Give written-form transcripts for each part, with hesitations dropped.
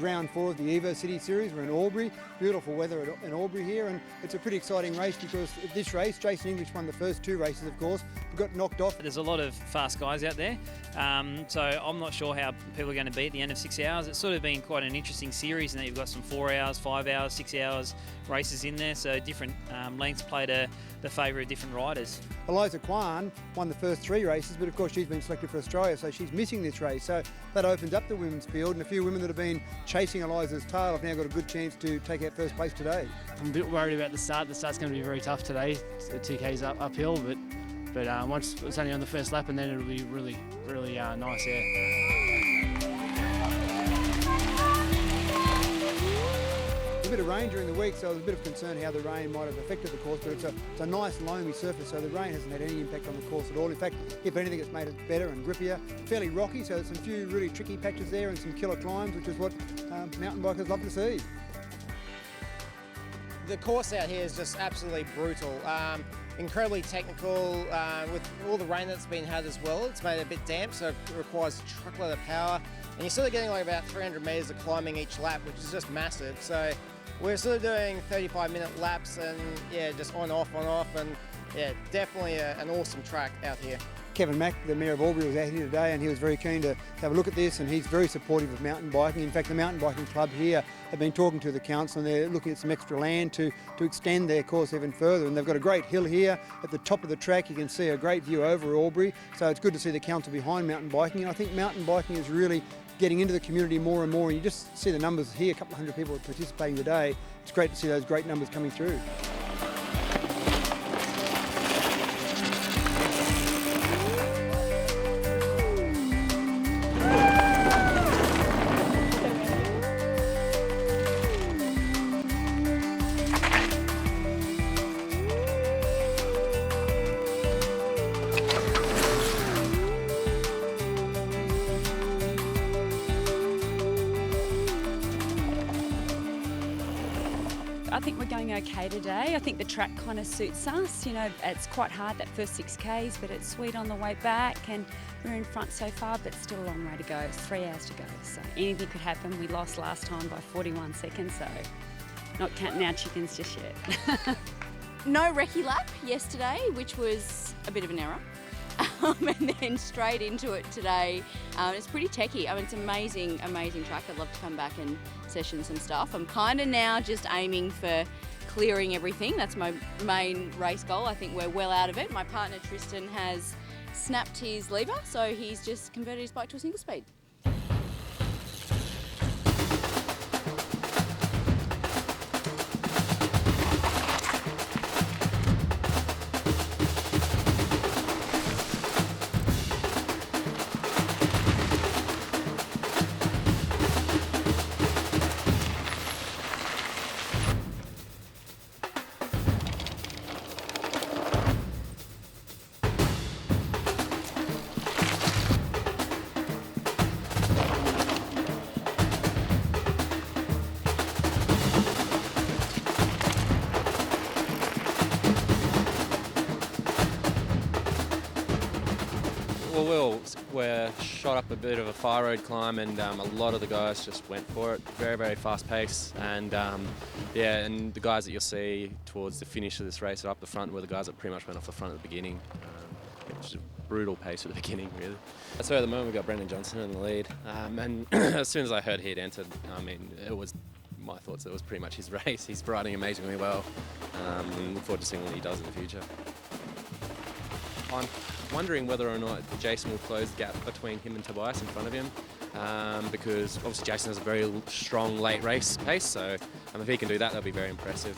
round 4 of the Evocities Series. We're in Albury, beautiful weather in Albury here, and it's a pretty exciting race because at this race, Jason English won the first 2 races, of course, but got knocked off. There's a lot of fast guys out there, so I'm not sure how people are going to be at the end of 6 hours. It's sort of been quite an interesting series, and you've got some 4 hours, 5 hours, 6 hours races in there, so different lengths play to the favour of different riders. Eliza Kwan won the first 3 races, but of course she's been selected for Australia, so she's missing this race. So that opens up the women's field, and a few women that have been chasing Eliza's tail have now got a good chance to take out first place today. I'm a bit worried about the start. The start's going to be very tough today. The 2K's uphill, but once it's only on the first lap, and then it'll be really nice. A bit of rain during the week, so there was a bit of concern how the rain might have affected the course, but it's a nice loamy surface, so the rain hasn't had any impact on the course at all. In fact, if anything, it's made it better and grippier. Fairly rocky, so there's some few really tricky patches there and some killer climbs, which is what mountain bikers love to see. The course out here is just absolutely brutal. Incredibly technical, with all the rain that's been had as well. It's made it a bit damp, so it requires a truckload of power. And you're sort of getting like about 300 metres of climbing each lap, which is just massive. So we're sort of doing 35-minute laps and yeah, just on, off, and yeah, definitely an awesome track out here. Kevin Mack, the Mayor of Albury, was out here today and he was very keen to have a look at this, and he's very supportive of mountain biking. In fact, the mountain biking club here have been talking to the council and they're looking at some extra land to extend their course even further. And they've got a great hill here at the top of the track. You can see a great view over Albury. So it's good to see the council behind mountain biking. And I think mountain biking is really getting into the community more and more. And you just see the numbers here, a couple of hundred people participating today. It's great to see those great numbers coming through. I think we're going okay today. I think the track kind of suits us. You know, it's quite hard, that first 6Ks, but it's sweet on the way back, and we're in front so far, but still a long way to go. It's 3 hours to go, so anything could happen. We lost last time by 41 seconds, so not counting our chickens just yet. No recce lap yesterday, which was a bit of an error. And then straight into it today. It's pretty techie. I mean, it's amazing track. I'd love to come back and session some stuff. I'm kind of now just aiming for clearing everything. That's my main race goal. I think we're well out of it. My partner Tristan has snapped his lever, so he's just converted his bike to a single speed. Well, we're shot up a bit of a fire road climb, and a lot of the guys just went for it. Very fast pace, and yeah, and the guys that you'll see towards the finish of this race are up the front were the guys that pretty much went off the front at the beginning. It was a brutal pace at the beginning, really. So at the moment we've got Brendan Johnson in the lead, and as soon as I heard he'd entered, I mean, it was my thoughts. It was pretty much his race. He's riding amazingly well. Look forward to seeing what he does in the future. I'm wondering whether or not Jason will close the gap between him and Tobias in front of him, because obviously Jason has a very strong late race pace, so if he can do that, that'll be very impressive.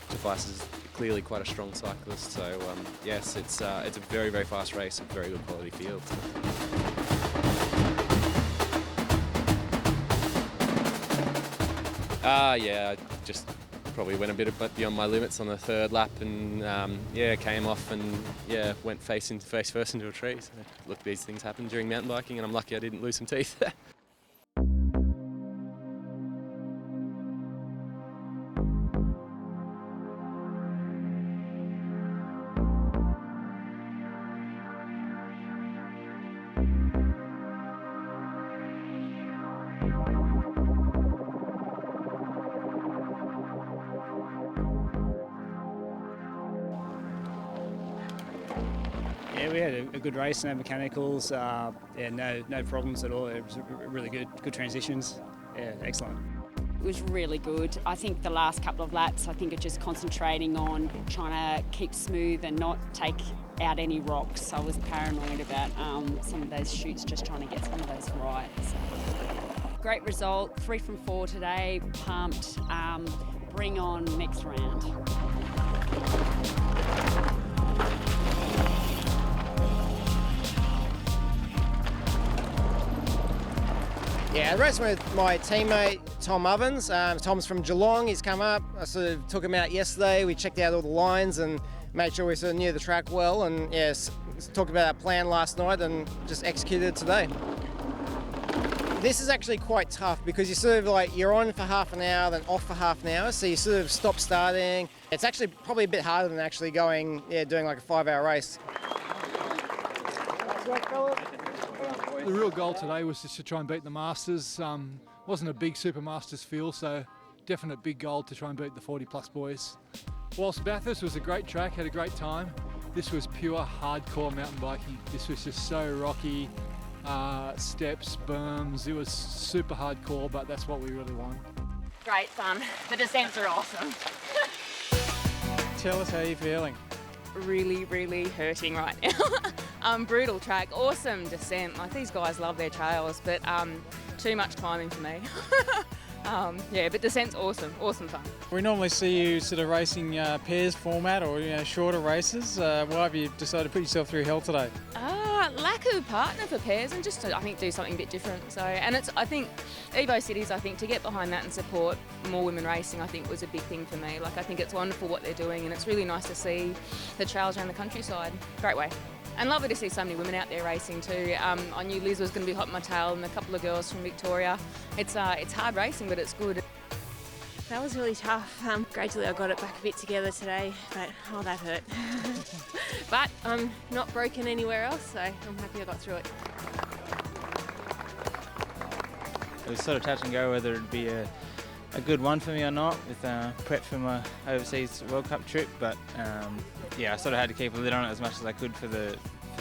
Tobias is clearly quite a strong cyclist, so yes, it's a very fast race, a very good quality field. Yeah, just probably went a bit beyond my limits on the third lap, and yeah, came off and yeah, went face first into a tree. So look, these things happen during mountain biking, and I'm lucky I didn't lose some teeth. Yeah, we had a good race, no mechanicals, no problems at all. It was really good transitions. Yeah, excellent. It was really good. I think the last couple of laps, I think it's just concentrating on trying to keep smooth and not take out any rocks. I was paranoid about some of those chutes, just trying to get some of those right. So. Great result, 3 from 4 today, pumped. Bring on next round. Yeah, I raced with my teammate Tom Ovens. Tom's from Geelong. He's come up. I sort of took him out yesterday. We checked out all the lines and made sure we sort of knew the track well. And yes, talked about our plan last night and just executed it today. This is actually quite tough because you sort of like you're on for half an hour, then off for half an hour. So you sort of stop starting. It's actually probably a bit harder than actually doing like a 5-hour race. The real goal today was just to try and beat the Masters. Wasn't a big Super Masters field, so definite big goal to try and beat the 40+ boys. Whilst Bathurst was a great track, had a great time, this was pure hardcore mountain biking. This was just so rocky, steps, berms. It was super hardcore, but that's what we really want. Great fun. The descents are awesome. Tell us how you're feeling. Really hurting right now. Brutal track, awesome descent. Like these guys love their trails, but too much climbing for me. Yeah, but descent's awesome fun. We normally see you sort of racing pairs format or shorter races. Why have you decided to put yourself through hell today? Lack of partner for pairs and just to, I think, do something a bit different. So, and I think Evocities, I think to get behind that and support more women racing, I think was a big thing for me. Like I think it's wonderful what they're doing and it's really nice to see the trails around the countryside. Great way. And lovely to see so many women out there racing too. I knew Liz was going to be hot in my tail and a couple of girls from Victoria. It's hard racing, but it's good. That was really tough. Gradually I got it back a bit together today, but oh, that hurt. But I'm not broken anywhere else, so I'm happy I got through it. It was sort of touch and go whether it'd be a good one for me or not with prep for my overseas World Cup trip, but yeah, I sort of had to keep a lid on it as much as I could for the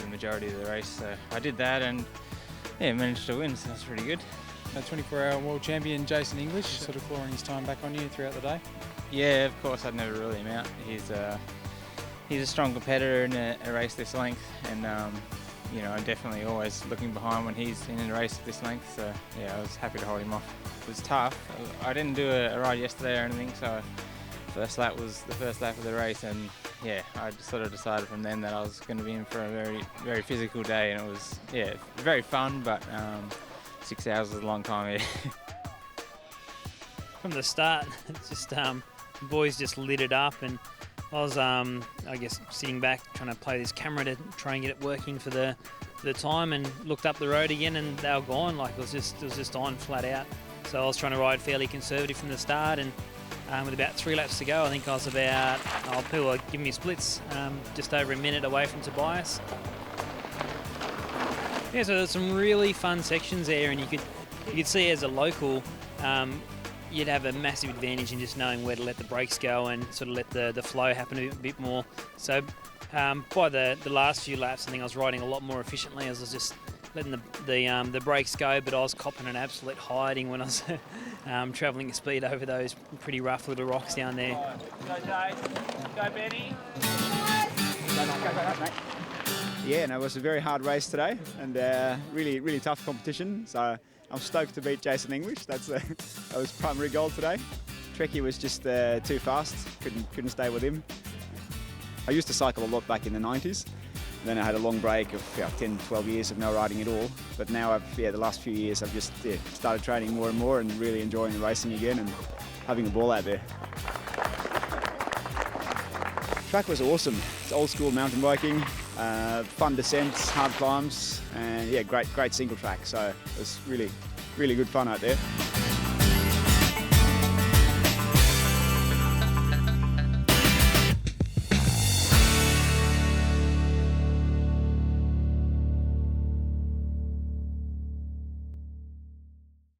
majority of the race. So I did that and yeah, managed to win, so that's pretty good. 24-hour world champion Jason English sort of clawing his time back on you throughout the day? Yeah, of course, I'd never rule him out. He's a strong competitor in a race this length, and I'm definitely always looking behind when he's in a race this length. So yeah, I was happy to hold him off. It was tough. I didn't do a ride yesterday or anything, so first lap was the first lap of the race, and yeah, I just sort of decided from then that I was going to be in for a very physical day, and it was very fun, but 6 hours is a long time. From the start, it's just the boys just lit it up, and I was I guess sitting back trying to play this camera to try and get it working for the time, and looked up the road again and they were gone. Like it was just on flat out. So I was trying to ride fairly conservative from the start, and with about 3 laps to go, I think I was about, people were giving me splits, just over a minute away from Tobias. Yeah, so there's some really fun sections there, and you could see as a local, you'd have a massive advantage in just knowing where to let the brakes go and sort of let the flow happen a bit more. So by the last few laps, I think I was riding a lot more efficiently. I was just letting the brakes go, but I was copping an absolute hiding when I was travelling at speed over those pretty rough little rocks down there. Go Jay, go Benny. Go, mate. Yeah, no, it was a very hard race today, and really tough competition. So I'm stoked to beat Jason English. That was primary goal today. Trekkie was just too fast. Couldn't stay with him. I used to cycle a lot back in the 90s. Then I had a long break of 10, 12 years of no riding at all. But now the last few years I've just started training more and more and really enjoying the racing again and having a ball out there. Track was awesome. It's old school mountain biking, fun descents, hard climbs, and yeah, great single track. So it was really good fun out there.